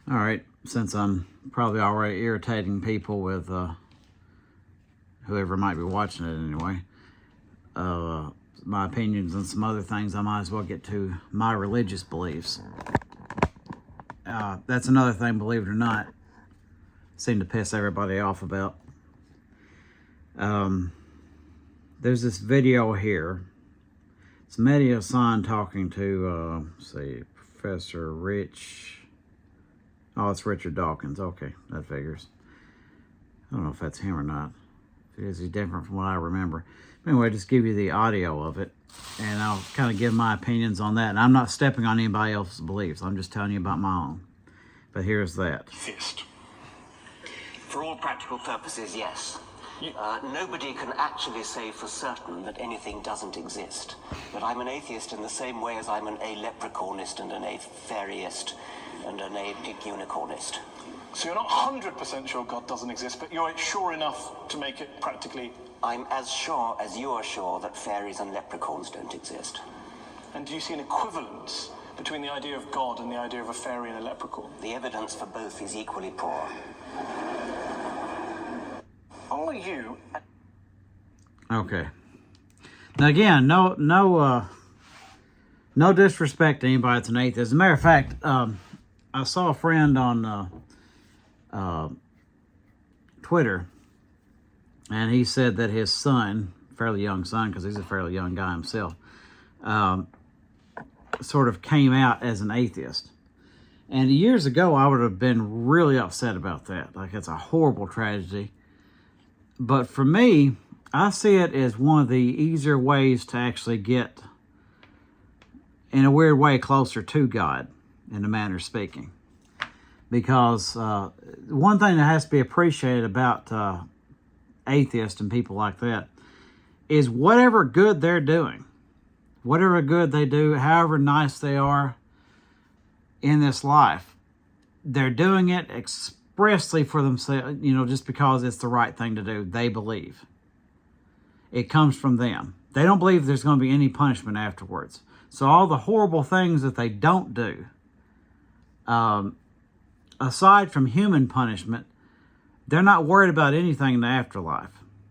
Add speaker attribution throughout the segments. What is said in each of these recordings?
Speaker 1: All right, since I'm probably already irritating people with whoever might be watching it anyway, my opinions and some other things, I might as well get to my religious beliefs. That's another thing, believe it or not, seem to piss everybody off about. There's this video here. It's Medhi Hassan talking to, let's see, Professor Rich. Oh, it's Richard Dawkins. Okay, that figures. I don't know if that's him or not. If it is, he's different from what I remember. Anyway, just give you the audio of it, and I'll kind of give my opinions on that. And I'm not stepping on anybody else's beliefs. I'm just telling you about my own. But here's that.
Speaker 2: Fist.
Speaker 3: For all practical purposes, yes. Nobody can actually say for certain that anything doesn't exist. But I'm an atheist in the same way as I'm an a-leprechaunist and an a-fairyist and an a-pig-unicornist.
Speaker 2: So you're not 100% sure God doesn't exist, but you're sure enough to make it practically...
Speaker 3: I'm as sure as you are sure that fairies and leprechauns don't exist.
Speaker 2: And do you see an equivalence between the idea of God and the idea of a fairy and a leprechaun?
Speaker 3: The evidence for both is equally poor.
Speaker 2: Are you...
Speaker 1: Okay. Now again, no disrespect to anybody that's an atheist. As a matter of fact, I saw a friend on Twitter, and he said that his son, fairly young son, because he's a fairly young guy himself, sort of came out as an atheist. And years ago, I would have been really upset about that. Like, it's a horrible tragedy. But for me, I see it as one of the easier ways to actually get, in a weird way, closer to God, in a manner of speaking. Because one thing that has to be appreciated about atheists and people like that is whatever good they're doing, whatever good they do, however nice they are in this life, they're doing it expressly for themselves, just because it's the right thing to do. They believe. It comes from them. They don't believe there's going to be any punishment afterwards. So all the horrible things that they don't do, aside from human punishment, they're not worried about anything in the afterlife.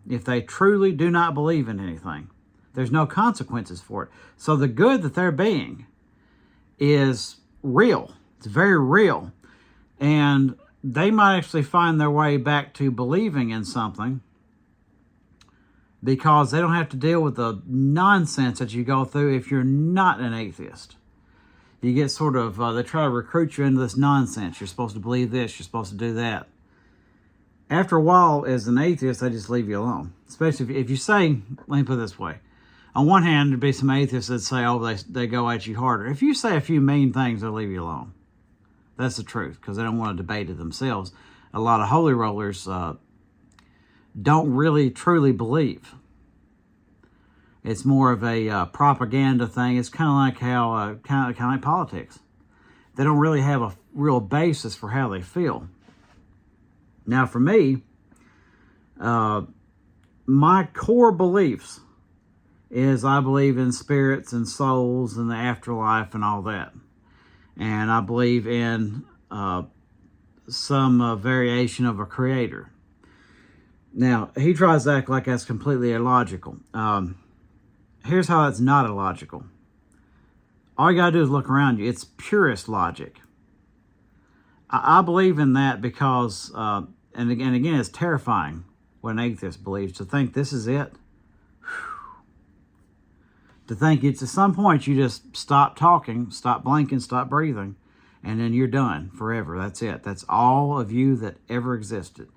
Speaker 1: If they truly do not believe in anything, there's no consequences for it. So the good that they're being is real. It's very real. And they might actually find their way back to believing in something because they don't have to deal with the nonsense that you go through if you're not an atheist. You get sort of, they try to recruit you into this nonsense. You're supposed to believe this, you're supposed to do that. After a while, as an atheist, they just leave you alone. Especially if you say, let me put it this way. On one hand, there'd be some atheists that say, oh, they go at you harder. If you say a few mean things, they'll leave you alone. That's the truth, because they don't want to debate it themselves. A lot of holy rollers don't really truly believe. It's more of a propaganda thing. It's kind of like how kind of like politics. They don't really have a real basis for how they feel. Now, for me, my core beliefs is I believe in spirits and souls and the afterlife and all that. And I believe in some variation of a creator. Now, he tries to act like that's completely illogical. Here's how it's not illogical. All you got to do is look around you. It's purest logic. I believe in that because, and again, it's terrifying what an atheist believes. To think this is it. To think it's at some point you just stop talking, stop blinking, stop breathing, and then you're done forever. That's it. That's all of you that ever existed.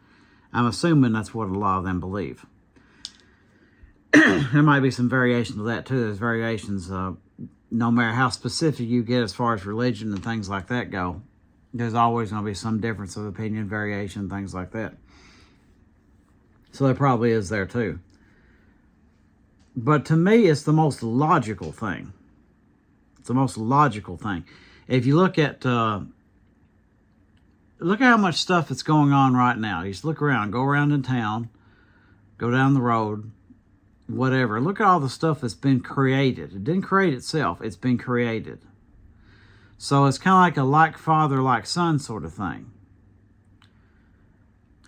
Speaker 1: I'm assuming that's what a lot of them believe. There might be some variation of that too. There's variations, no matter how specific you get as far as religion and things like that go, there's always going to be some difference of opinion, variation, things like that. So there probably is there too. But to me, it's the most logical thing. It's the most logical thing. If you look at how much stuff that's going on right now. You just look around, go around in town, go down the road, whatever. Look at all the stuff that's been created. It didn't create itself. It's been created. So it's kind of like a like father, like son sort of thing.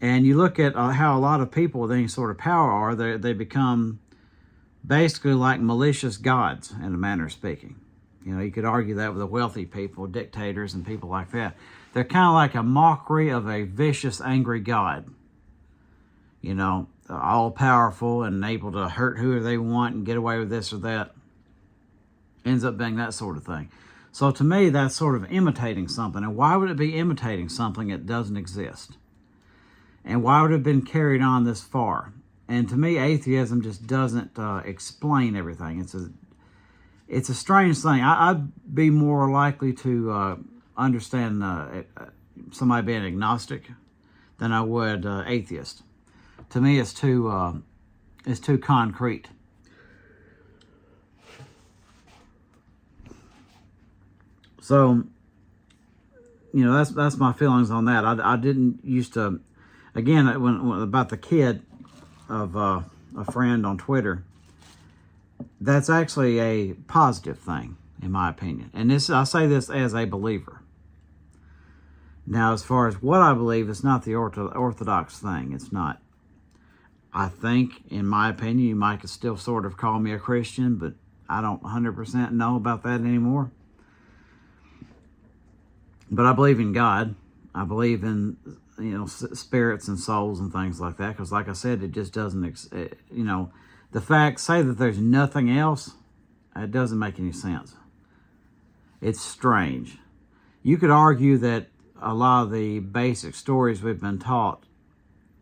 Speaker 1: And you look at how a lot of people with any sort of power are, they become basically like malicious gods, in a manner of speaking. You know, you could argue that with the wealthy people, dictators and people like that. They're kind of like a mockery of a vicious, angry God. You know, all-powerful and able to hurt whoever they want and get away with this or that. Ends up being that sort of thing. So to me, that's sort of imitating something. And why would it be imitating something that doesn't exist? And why would it have been carried on this far? And to me, atheism just doesn't explain everything. It's a strange thing. I'd be more likely to understand somebody being agnostic than I would atheist. To me, it's too concrete. So, you know, that's my feelings on that. I didn't used to, again, when about the kid of a friend on Twitter, that's actually a positive thing, in my opinion. And I say this as a believer. Now, as far as what I believe, it's not the orthodox thing. It's not. I think, in my opinion, you might still sort of call me a Christian, but I don't 100% know about that anymore. But I believe in God. I believe in, you know, spirits and souls and things like that. Because like I said, it just doesn't, you know, the fact, say that there's nothing else, it doesn't make any sense. It's strange. You could argue that a lot of the basic stories we've been taught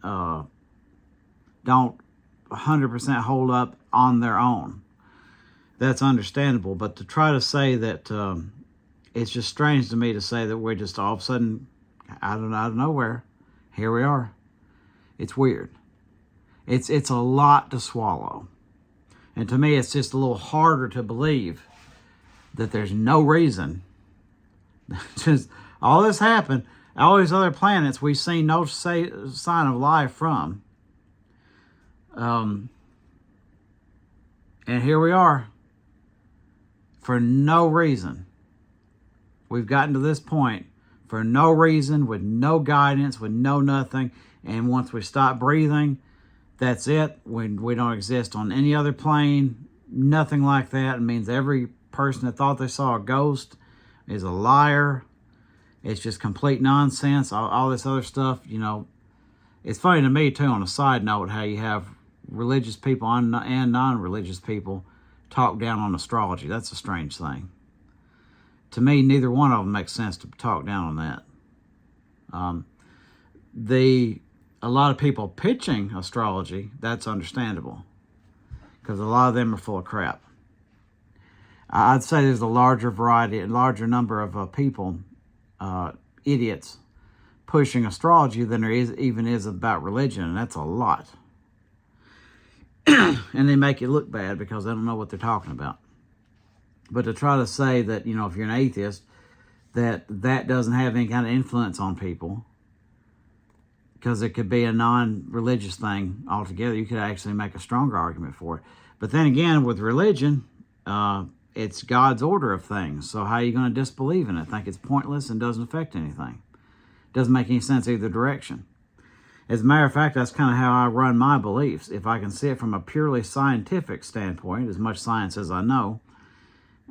Speaker 1: don't 100% hold up on their own. That's understandable. But to try to say that, it's just strange to me to say that we're just all of a sudden, out of nowhere, here we are. It's weird. It's a lot to swallow. And to me, it's just a little harder to believe that there's no reason. Just all this happened, all these other planets we've seen no sign of life from. And here we are. For no reason. We've gotten to this point for no reason, with no guidance, with no nothing. And once we stop breathing, that's it. We don't exist on any other plane, nothing like that. It means every person that thought they saw a ghost is a liar. It's just complete nonsense. All this other stuff, you know. It's funny to me, too, on a side note, how you have religious people and non-religious people talk down on astrology. That's a strange thing. To me, neither one of them makes sense to talk down on that. A lot of people pitching astrology, that's understandable, because a lot of them are full of crap. I'd say there's a larger number of people, idiots, pushing astrology than there is about religion, and that's a lot. And they make it look bad because they don't know what they're talking about. But to try to say that, you know, if you're an atheist, that doesn't have any kind of influence on people, because it could be a non-religious thing altogether, you could actually make a stronger argument for it. But then again, with religion, it's God's order of things. So how are you going to disbelieve in it? Think it's pointless and doesn't affect anything? Doesn't make any sense either direction. As a matter of fact, that's kind of how I run my beliefs. If I can see it from a purely scientific standpoint, as much science as I know,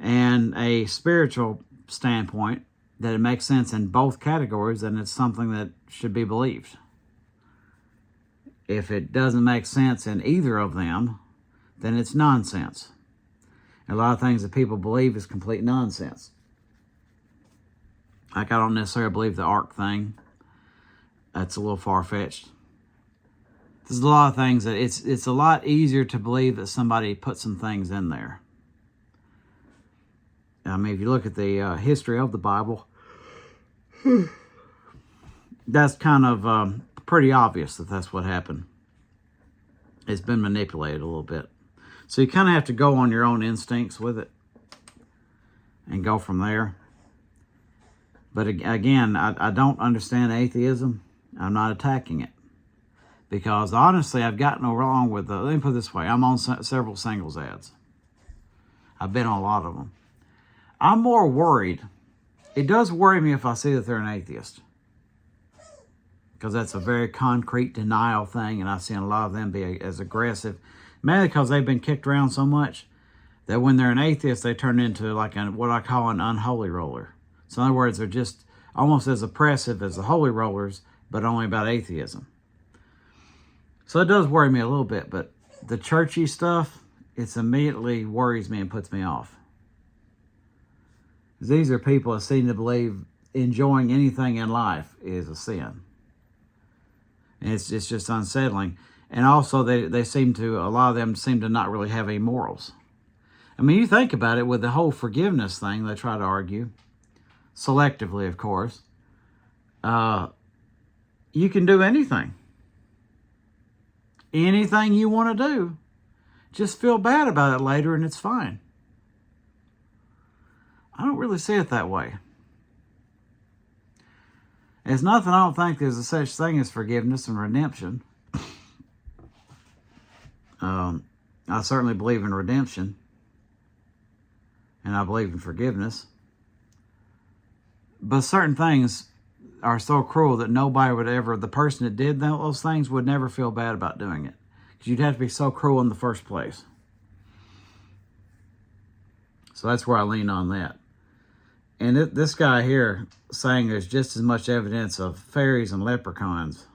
Speaker 1: and a spiritual standpoint, that it makes sense in both categories, then it's something that should be believed. If it doesn't make sense in either of them, then it's nonsense. And a lot of things that people believe is complete nonsense. Like, I don't necessarily believe the ark thing. That's a little far-fetched. There's a lot of things that it's a lot easier to believe that somebody put some things in there. I mean, if you look at the history of the Bible, that's kind of pretty obvious that that's what happened. It's been manipulated a little bit. So you kind of have to go on your own instincts with it and go from there. But again, I don't understand atheism. I'm not attacking it. Because honestly, I've gotten along with, let me put it this way, I'm on several singles ads. I've been on a lot of them. I'm more worried it does worry me if I see that they're an atheist, because that's a very concrete denial thing, and I've seen a lot of them be as aggressive, mainly because they've been kicked around so much that when they're an atheist, they turn into like what I call an unholy roller. So in other words, they're just almost as oppressive as the holy rollers, but only about atheism. So it does worry me a little bit, but the churchy stuff, it immediately worries me and puts me off. These are people that seem to believe enjoying anything in life is a sin. And it's just unsettling. And also, they seem to, a lot of them seem to not really have any morals. I mean, you think about it with the whole forgiveness thing they try to argue, selectively, of course. You can do anything. Anything you want to do. Just feel bad about it later and it's fine. I don't really see it that way. It's nothing, I don't think there's a such thing as forgiveness and redemption. I certainly believe in redemption. And I believe in forgiveness. But certain things are so cruel that nobody would ever, the person that did those things would never feel bad about doing it. Because you'd have to be so cruel in the first place. So that's where I lean on that. And this guy here saying there's just as much evidence of fairies and leprechauns.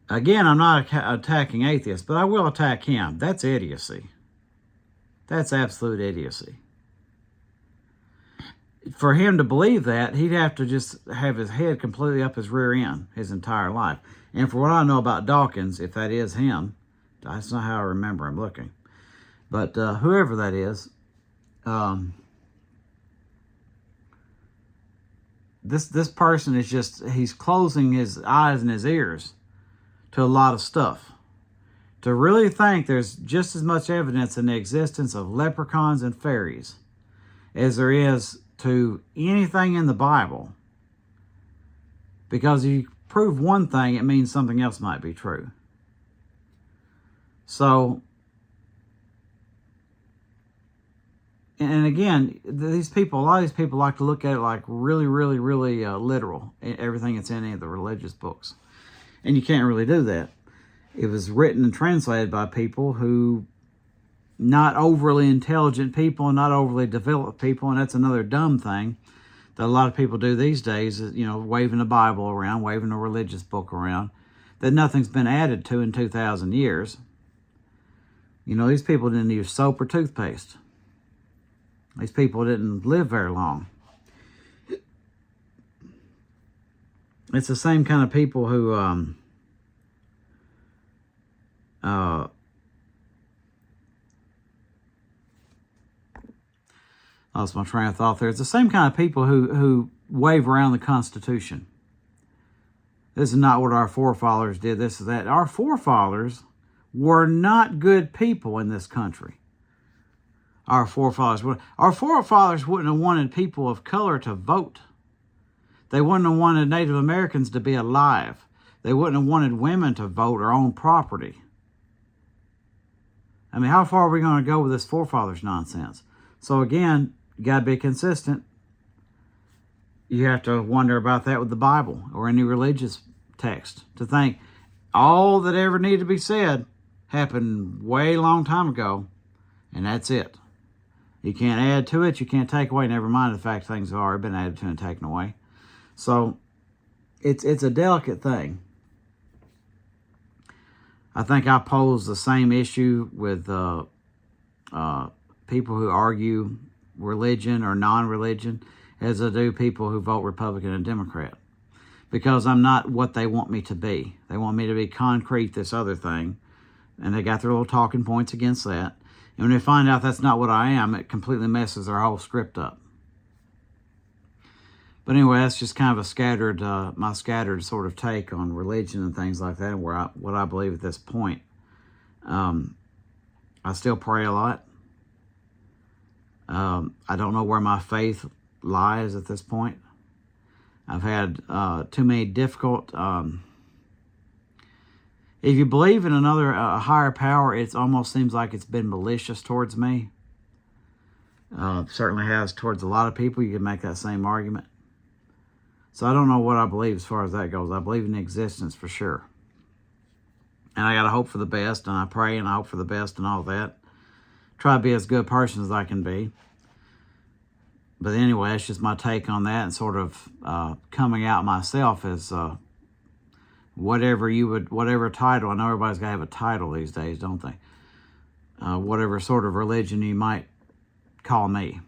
Speaker 1: Again, I'm not attacking atheists, but I will attack him. That's idiocy. That's absolute idiocy. For him to believe that, he'd have to just have his head completely up his rear end his entire life. And for what I know about Dawkins, if that is him, that's not how I remember him looking. But whoever that is, this person is just, he's closing his eyes and his ears to a lot of stuff. To really think there's just as much evidence in the existence of leprechauns and fairies as there is to anything in the Bible. Because if you prove one thing, it means something else might be true. So, and again, these people, a lot of these people like to look at it like really, really, really literal, everything that's in any of the religious books. And you can't really do that. It was written and translated by people who, not overly intelligent people and not overly developed people, and that's another dumb thing that a lot of people do these days, is, waving the Bible around, waving a religious book around, that nothing's been added to in 2,000 years. These people didn't use soap or toothpaste. These people didn't live very long. It's the same kind of people who lost my train of thought there. It's the same kind of people who wave around the Constitution. This is not what our forefathers did, this is that. Our forefathers were not good people in this country. Our forefathers wouldn't have wanted people of color to vote. They wouldn't have wanted Native Americans to be alive. They wouldn't have wanted women to vote or own property. I mean, how far are we going to go with this forefathers nonsense? So again, you got to be consistent. You have to wonder about that with the Bible or any religious text. To think all that ever needed to be said happened way long time ago, and that's it. You can't add to it, you can't take away, never mind the fact things have already been added to and taken away. So it's a delicate thing. I think I pose the same issue with people who argue religion or non-religion as I do people who vote Republican and Democrat. Because I'm not what they want me to be. They want me to be concrete, this other thing. And they got their little talking points against that. And when they find out that's not what I am, it completely messes their whole script up. But anyway, that's just kind of my scattered sort of take on religion and things like that, what I believe at this point. I still pray a lot. I don't know where my faith lies at this point. I've had too many difficult... if you believe in a higher power, it almost seems like it's been malicious towards me. Certainly has towards a lot of people. You can make that same argument. So I don't know what I believe as far as that goes. I believe in existence for sure. And I got to hope for the best, and I pray and I hope for the best and all that. Try to be as good a person as I can be. But anyway, that's just my take on that, and sort of coming out myself as whatever title. I know everybody's got to have a title these days, don't they? Whatever sort of religion you might call me.